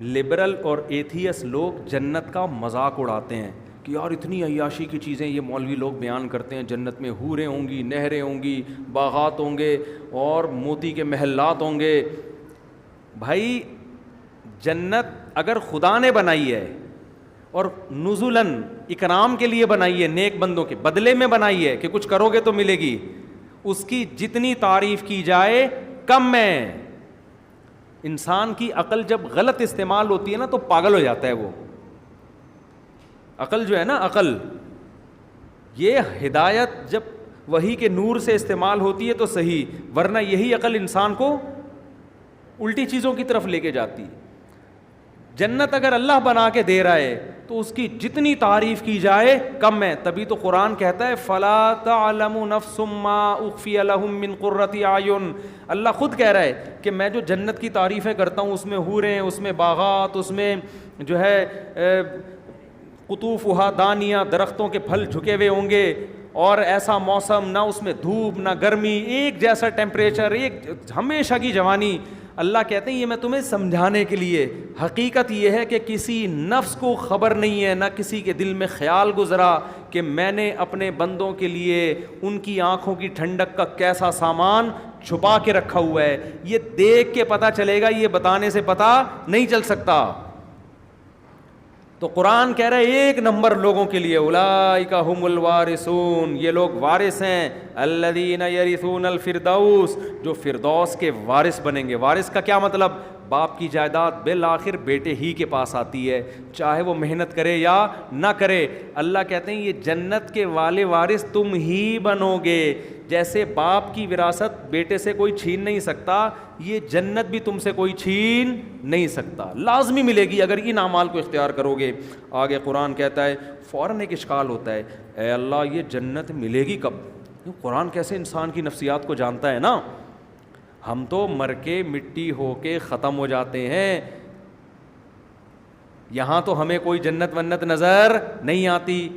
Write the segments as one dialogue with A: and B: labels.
A: Liberal اور ایتھیس لوگ جنت کا مذاق اڑاتے ہیں کہ یار اتنی عیاشی کی چیزیں یہ مولوی لوگ بیان کرتے ہیں، جنت میں حوریں ہوں گی، نہریں ہوں گی، باغات ہوں گے اور موتی کے محلات ہوں گے۔ بھائی جنت اگر خدا نے بنائی ہے اور نزلاً اکرام کے لیے بنائی ہے، نیک بندوں کے بدلے میں بنائی ہے کہ کچھ کرو گے تو ملے گی، اس کی جتنی تعریف کی جائے کم ہے۔ انسان کی عقل جب غلط استعمال ہوتی ہے نا تو پاگل ہو جاتا ہے وہ۔ عقل جو ہے نا، عقل یہ ہدایت جب وحی کے نور سے استعمال ہوتی ہے تو صحیح، ورنہ یہی عقل انسان کو الٹی چیزوں کی طرف لے کے جاتی ہے۔ جنت اگر اللہ بنا کے دے رہا ہے تو اس کی جتنی تعریف کی جائے کم ہے، تبھی تو قرآن کہتا ہے فَلَا تَعْلَمُ نَفْسٌ مَّا أُخْفِيَ لَهُم مِّن قُرَّةِ أَعْيُن۔ اللہ خود کہہ رہا ہے کہ میں جو جنت کی تعریفیں کرتا ہوں، اس میں حوریں، اس میں باغات، اس میں جو ہے قطوفہا دانیہ، درختوں کے پھل جھکے ہوئے ہوں گے، اور ایسا موسم، نہ اس میں دھوپ نہ گرمی، ایک جیسا ٹیمپریچر، ایک ہمیشہ کی جوانی۔ اللہ کہتے ہیں یہ میں تمہیں سمجھانے کے لیے۔ حقیقت یہ ہے کہ کسی نفس کو خبر نہیں ہے، نہ کسی کے دل میں خیال گزرا کہ میں نے اپنے بندوں کے لیے ان کی آنکھوں کی ٹھنڈک کا کیسا سامان چھپا کے رکھا ہوا ہے۔ یہ دیکھ کے پتہ چلے گا، یہ بتانے سے پتہ نہیں چل سکتا۔ تو قرآن کہہ رہا ہے ایک نمبر لوگوں کے لیے اولئک ھم الوارثون، یہ لوگ وارث ہیں، الذین یرثون الفردوس، جو فردوس کے وارث بنیں گے۔ وارث کا کیا مطلب؟ باپ کی جائیداد بالآخر بیٹے ہی کے پاس آتی ہے، چاہے وہ محنت کرے یا نہ کرے۔ اللہ کہتے ہیں یہ جنت کے والے وارث تم ہی بنو گے۔ جیسے باپ کی وراثت بیٹے سے کوئی چھین نہیں سکتا، یہ جنت بھی تم سے کوئی چھین نہیں سکتا، لازمی ملے گی اگر ان اعمال کو اختیار کرو گے۔ آگے قرآن کہتا ہے، فوراً ایک اشکال ہوتا ہے، اے اللہ یہ جنت ملے گی کب؟ قرآن کیسے انسان کی نفسیات کو جانتا ہے نا۔ ہم تو مر کے مٹی ہو کے ختم ہو جاتے ہیں، یہاں تو ہمیں کوئی جنت ونت نظر نہیں آتی۔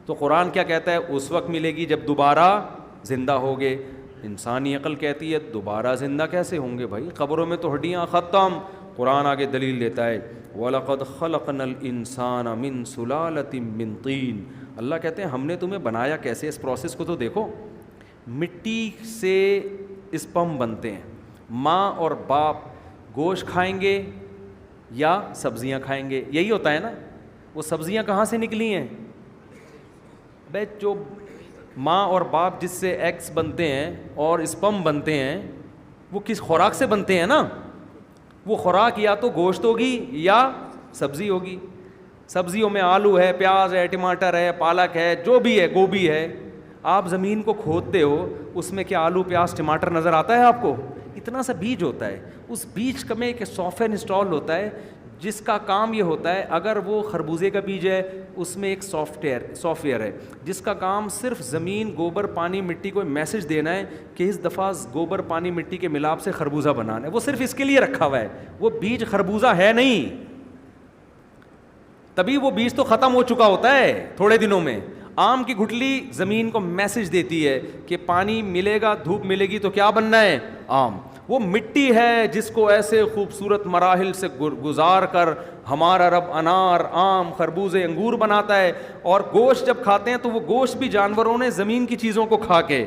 A: تو قرآن کیا کہتا ہے؟ اس وقت ملے گی جب دوبارہ زندہ ہوگے۔ انسانی عقل کہتی ہے دوبارہ زندہ کیسے ہوں گے بھائی، قبروں میں تو ہڈیاں ختم۔ قرآن آگے دلیل دیتا ہے وَلَقَدْ خَلَقْنَا الْإِنسَانَ مِنْ سُلَالَةٍ مِّن طِينٍ۔ اللہ کہتے ہیں ہم نے تمہیں بنایا کیسے، اس پروسیس کو تو دیکھو۔ مٹی سے اسپم بنتے ہیں۔ ماں اور باپ گوشت کھائیں گے یا سبزیاں کھائیں گے، یہی ہوتا ہے نا۔ وہ سبزیاں کہاں سے نکلی ہیں بھائی؟ جو ماں اور باپ جس سے ایگز بنتے ہیں اور اسپم بنتے ہیں، وہ کس خوراک سے بنتے ہیں نا۔ وہ خوراک یا تو گوشت ہوگی یا سبزی ہوگی۔ سبزیوں میں آلو ہے، پیاز ہے، ٹماٹر ہے، پالک ہے، جو بھی ہے، گوبھی ہے۔ آپ زمین کو کھودتے ہو، اس میں کیا آلو پیاز ٹماٹر نظر آتا ہے آپ کو؟ اتنا سا بیج ہوتا ہے، اس بیج میں ایک سافٹ ویئر انسٹال ہوتا ہے جس کا کام یہ ہوتا ہے، اگر وہ خربوزے کا بیج ہے اس میں ایک سافٹ ویئر ہے جس کا کام صرف زمین، گوبر، پانی، مٹی کو میسج دینا ہے کہ اس دفعہ گوبر، پانی، مٹی کے ملاپ سے خربوزہ بنانا ہے۔ وہ صرف اس کے لیے رکھا ہوا ہے، وہ بیج خربوزہ ہے نہیں، تبھی وہ بیج تو ختم ہو چکا ہوتا ہے تھوڑے دنوں میں۔ آم کی گٹلی زمین کو میسج دیتی ہے کہ پانی ملے گا، دھوپ ملے گی تو کیا بننا ہے؟ آم۔ وہ مٹی ہے جس کو ایسے خوبصورت مراحل سے گزار کر ہمارا رب انار، آم، خربوزے، انگور بناتا ہے۔ اور گوشت جب کھاتے ہیں تو وہ گوشت بھی جانوروں نے زمین کی چیزوں کو کھا کے،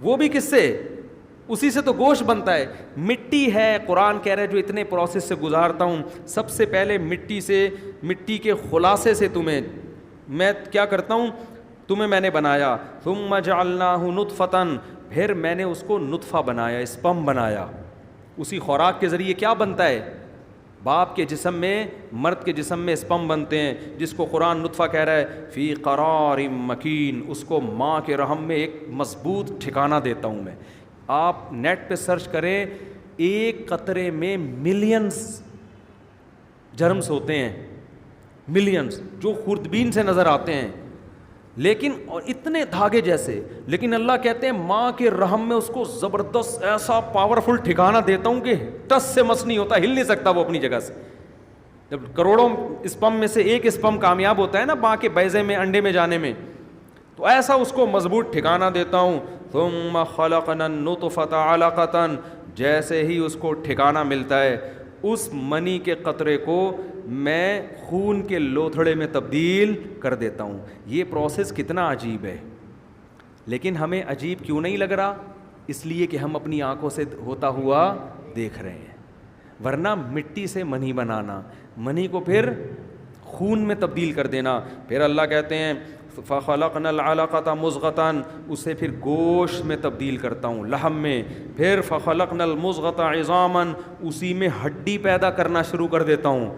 A: وہ بھی کس سے؟ اسی سے تو گوشت بنتا ہے۔ مٹی ہے، قرآن کہہ رہا ہے جو اتنے پروسیس سے گزارتا ہوں، سب سے پہلے مٹی سے، مٹی کے خلاصے سے تمہیں میں کیا کرتا ہوں، تمہیں میں نے بنایا۔ ثم جعلناہ نطفۃ، پھر میں نے اس کو نطفہ بنایا، اسپم بنایا۔ اسی خوراک کے ذریعے کیا بنتا ہے؟ باپ کے جسم میں، مرد کے جسم میں اسپم بنتے ہیں، جس کو قرآن نطفہ کہہ رہا ہے، فی قرار مکین، اس کو ماں کے رحم میں ایک مضبوط ٹھکانہ دیتا ہوں میں۔ آپ نیٹ پہ سرچ کریں، ایک قطرے میں ملینز جرمز ہوتے ہیں، ملینز، جو خوردبین سے نظر آتے ہیں، لیکن اور اتنے دھاگے جیسے، لیکن اللہ کہتے ہیں ماں کے رحم میں اس کو زبردست ایسا پاورفل ٹھکانہ دیتا ہوں کہ ٹس سے مس نہیں ہوتا، ہل نہیں سکتا وہ اپنی جگہ سے۔ جب کروڑوں اسپم میں سے ایک اسپم کامیاب ہوتا ہے نا ماں کے بیضے میں، انڈے میں جانے میں، تو ایسا اس کو مضبوط ٹھکانہ دیتا ہوں۔ ثم خلقنا النطفۃ علقۃ، جیسے ہی اس کو ٹھکانہ ملتا ہے، اس منی کے قطرے کو میں خون کے لوتھڑے میں تبدیل کر دیتا ہوں. یہ پروسیس کتنا عجیب ہے, لیکن ہمیں عجیب کیوں نہیں لگ رہا؟ اس لیے کہ ہم اپنی آنکھوں سے ہوتا ہوا دیکھ رہے ہیں. ورنہ مٹی سے منی بنانا, منی کو پھر خون میں تبدیل کر دینا. پھر اللہ کہتے ہیں فَخَلَقْنَا الْعَلَقَةَ مُضْغَةً, اسے پھر گوشت میں تبدیل کرتا ہوں, لحم میں. پھر فَخَلَقْنَا الْمُضْغَةَ عِظَامًا, اسی میں ہڈی پیدا کرنا شروع کر دیتا ہوں.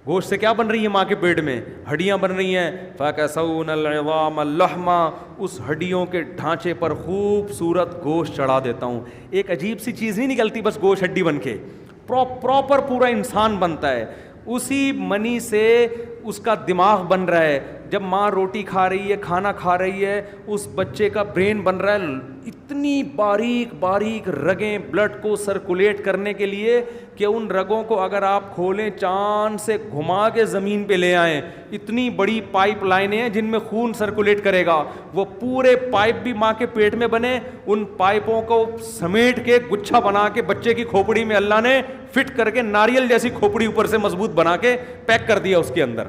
A: گوشت سے کیا بن رہی ہے ماں کے پیٹ میں؟ ہڈیاں بن رہی ہیں. فَكَسَوْنَا الْعِظَامَ اللَّحْمَ, اس ہڈیوں کے ڈھانچے پر خوبصورت گوشت چڑھا دیتا ہوں. ایک عجیب سی چیز نہیں نکلتی بس گوشت ہڈی بن کے, پراپر پورا انسان بنتا ہے. اسی منی سے اس کا دماغ بن رہا ہے. جب ماں روٹی کھا رہی ہے, کھانا کھا رہی ہے, اس بچے کا برین بن رہا ہے. اتنی باریک باریک رگیں بلڈ کو سرکولیٹ کرنے کے لیے کہ ان رگوں کو اگر آپ کھولیں, چاند سے گھما کے زمین پہ لے آئیں, اتنی بڑی پائپ لائنیں ہیں جن میں خون سرکولیٹ کرے گا. وہ پورے پائپ بھی ماں کے پیٹ میں بنے, ان پائپوں کو سمیٹ کے گچھا بنا کے بچے کی کھوپڑی میں اللہ نے فٹ کر کے ناریل جیسی کھوپڑی اوپر سے مضبوط بنا کے پیک کر دیا اس کے اندر.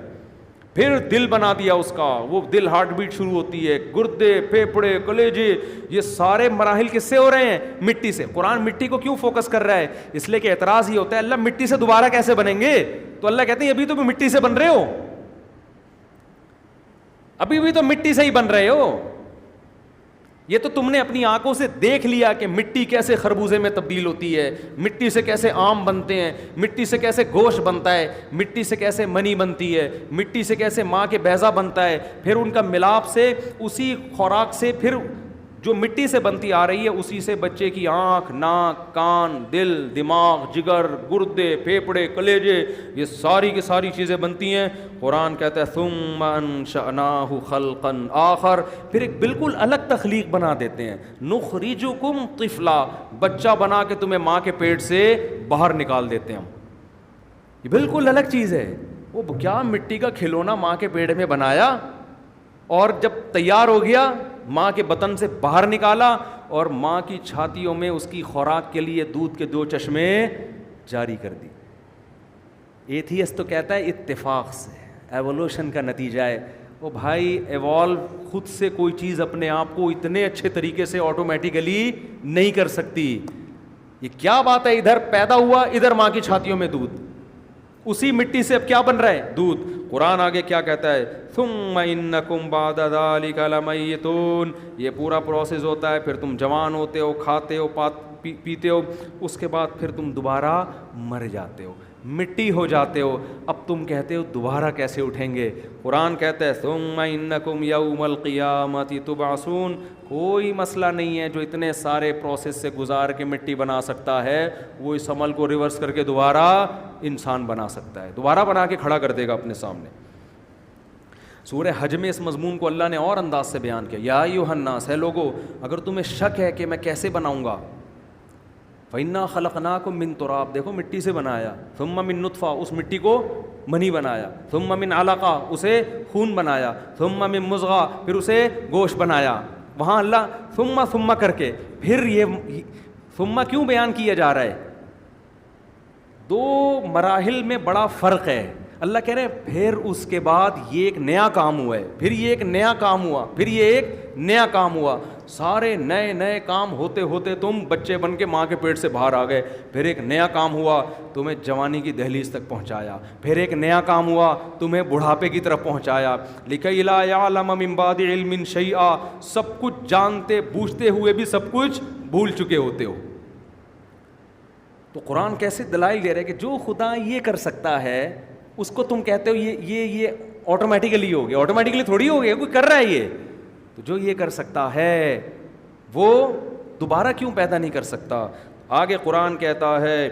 A: پھر دل بنا دیا اس کا, وہ دل ہارٹ بیٹ شروع ہوتی ہے, گردے, پھیپھڑے, کلیجے, یہ سارے مراحل کس سے ہو رہے ہیں؟ مٹی سے. قرآن مٹی کو کیوں فوکس کر رہا ہے؟ اس لیے کہ اعتراض ہی ہوتا ہے اللہ مٹی سے دوبارہ کیسے بنیں گے؟ تو اللہ کہتے ہیں ابھی تو مٹی سے بن رہے ہو, ابھی بھی تو مٹی سے ہی بن رہے ہو. یہ تو تم نے اپنی آنکھوں سے دیکھ لیا کہ مٹی کیسے خربوزے میں تبدیل ہوتی ہے, مٹی سے کیسے آم بنتے ہیں, مٹی سے کیسے گوشت بنتا ہے, مٹی سے کیسے منی بنتی ہے, مٹی سے کیسے ماں کے بیضہ بنتا ہے. پھر ان کا ملاپ سے, اسی خوراک سے, پھر جو مٹی سے بنتی آ رہی ہے اسی سے بچے کی آنکھ, ناک, کان, دل, دماغ, جگر, گردے, پھیپھڑے, کلیجے, یہ ساری کی ساری چیزیں بنتی ہیں. قرآن کہتا ہے ثم انشأناہ خلقا آخر, پھر ایک بالکل الگ تخلیق بنا دیتے ہیں. نخرجکم طفلا, بچہ بنا کے تمہیں ماں کے پیٹ سے باہر نکال دیتے ہیں ہم. یہ بالکل الگ چیز ہے. وہ کیا مٹی کا کھلونا ماں کے پیٹ میں بنایا, اور جب تیار ہو گیا ماں کے بطن سے باہر نکالا, اور ماں کی چھاتیوں میں اس کی خوراک کے لیے دودھ کے 2 چشمے جاری کر دی. ایتھیسٹ تو کہتا ہے اتفاق سے, ایوولوشن کا نتیجہ ہے. وہ بھائی ایوالو خود سے کوئی چیز اپنے آپ کو اتنے اچھے طریقے سے آٹومیٹیکلی نہیں کر سکتی. یہ کیا بات ہے, ادھر پیدا ہوا, ادھر ماں کی چھاتیوں میں دودھ, اسی مٹی سے اب کیا بن رہا ہے؟ دودھ. قرآن آگے کیا کہتا ہے؟ ثم انکم بعد ذلک لمیتون, یہ پورا پروسیس ہوتا ہے, پھر تم جوان ہوتے ہو, کھاتے ہو, پیتے ہو, اس کے بعد پھر تم دوبارہ مر جاتے ہو, مٹی ہو جاتے ہو. اب تم کہتے ہو دوبارہ کیسے اٹھیں گے؟ قرآن کہتا ہے ثم انکم یوم القیامۃ تبعثون, کوئی مسئلہ نہیں ہے جو اتنے سارے پروسیس سے گزار کے مٹی بنا سکتا ہے, وہ اس عمل کو ریورس کر کے دوبارہ انسان بنا سکتا ہے, دوبارہ بنا کے کھڑا کر دے گا اپنے سامنے. سورہ حج میں اس مضمون کو اللہ نے اور انداز سے بیان کیا. یا ایھا الناس, ہے لوگو, اگر تمہیں شک ہے کہ میں کیسے بناؤں گا, فَإِنَّا خَلَقْنَاكُم مِّن تُرَابٍ, دیکھو مٹی سے بنایا, ثُمَّ مِن نُطْفَةٍ, اس مٹی کو منی بنایا, ثُمَّ مِن عَلَقَةٍ, اسے خون بنایا, ثُمَّ مِن مُضْغَةٍ, پھر اسے گوشت بنایا. وہاں اللہ ثم کر کے, پھر یہ ثم کیوں بیان کیا جا رہا ہے؟ 2 مراحل میں بڑا فرق ہے. اللہ کہہ رہے ہیں پھر اس کے بعد یہ ایک نیا کام ہوا ہے, پھر یہ ایک نیا کام ہوا, پھر یہ ایک نیا کام ہوا. سارے نئے کام ہوتے ہوتے تم بچے بن کے ماں کے پیٹ سے باہر آ گئے. پھر ایک نیا کام ہوا, تمہیں جوانی کی دہلیز تک پہنچایا. پھر ایک نیا کام ہوا, تمہیں بڑھاپے کی طرف پہنچایا. لِكَيْ لَا يَعْلَمَ مِن بَعْدِ عِلْمٍ شَيْئًا, سب کچھ جانتے بوجھتے ہوئے بھی سب کچھ بھول چکے ہوتے ہو. تو قرآن کیسے دلائل دے رہے کہ جو خدا یہ کر سکتا ہے اس کو تم کہتے ہو یہ آٹومیٹیکلی ہو گیا. آٹومیٹیکلی تھوڑی ہو گیا, کوئی کر رہا ہے یہ. تو جو یہ کر سکتا ہے وہ دوبارہ کیوں پیدا نہیں کر سکتا؟ آگے قرآن کہتا ہے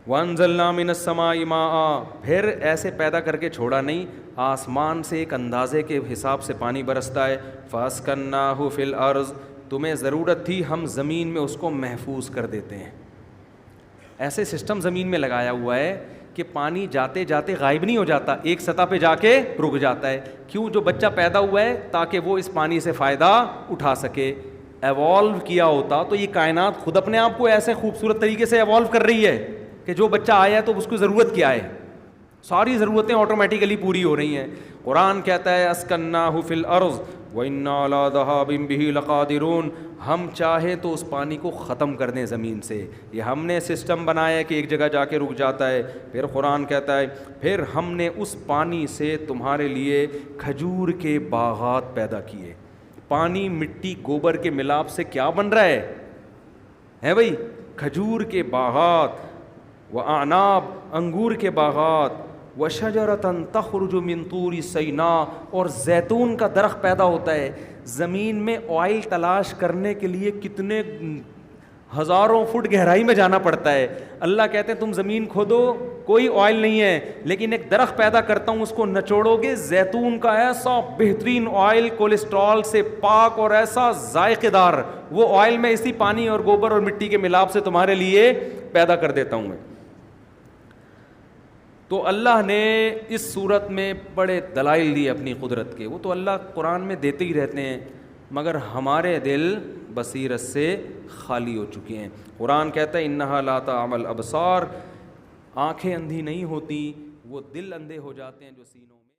A: وَأَنزَلْنَا مِنَ السَّمَاءِ مَاءً, پھر ایسے پیدا کر کے چھوڑا نہیں, آسمان سے ایک اندازے کے حساب سے پانی برستا ہے. فَأَسْكَنَّاهُ فِي الْأَرْضِ, تمہیں ضرورت تھی ہم زمین میں اس کو محفوظ کر دیتے ہیں. ایسے سسٹم زمین میں لگایا ہوا ہے کہ پانی جاتے جاتے غائب نہیں ہو جاتا, ایک سطح پہ جا کے رک جاتا ہے. کیوں؟ جو بچہ پیدا ہوا ہے تاکہ وہ اس پانی سے فائدہ اٹھا سکے. ایوالو کیا ہوتا تو یہ کائنات خود اپنے آپ کو ایسے خوبصورت طریقے سے ایوالو کر رہی ہے کہ جو بچہ آیا ہے تو اس کو ضرورت کیا ہے, ساری ضرورتیں آٹومیٹیکلی پوری ہو رہی ہیں. قرآن کہتا ہے اسکناہ فی الارض وَإِنَّا عَلَىٰ ذَهَابٍ بِهِ لَقَادِرُونَ, ہم چاہیں تو اس پانی کو ختم کر دیں زمین سے. یہ ہم نے سسٹم بنایا ہے کہ ایک جگہ جا کے رک جاتا ہے. پھر قرآن کہتا ہے پھر ہم نے اس پانی سے تمہارے لیے کھجور کے باغات پیدا کیے. پانی مٹی گوبر کے ملاپ سے کیا بن رہا ہے بھائی, کھجور کے باغات, وَأَعْنَابٍ, انگور کے باغات, وَشَجَرَةً تَخْرُجُ مِن طُورِ سِيْنَاءَ, اور زیتون کا درخت پیدا ہوتا ہے. زمین میں آئل تلاش کرنے کے لیے کتنے ہزاروں فٹ گہرائی میں جانا پڑتا ہے. اللہ کہتے ہیں تم زمین کھودو کوئی آئل نہیں ہے, لیکن ایک درخت پیدا کرتا ہوں, اس کو نچوڑو گے, زیتون کا ایسا بہترین آئل, کولیسٹرول سے پاک اور ایسا ذائقے دار, وہ آئل میں اسی پانی اور گوبر اور مٹی کے ملاپ سے تمہارے لیے پیدا کر دیتا ہوں میں. تو اللہ نے اس صورت میں بڑے دلائل دیے اپنی قدرت کے, وہ تو اللہ قرآن میں دیتے ہی رہتے ہیں, مگر ہمارے دل بصیرت سے خالی ہو چکے ہیں. قرآن کہتا ہے انہا لا تعمی الابصار, آنکھیں اندھی نہیں ہوتی, وہ دل اندھے ہو جاتے ہیں جو سینوں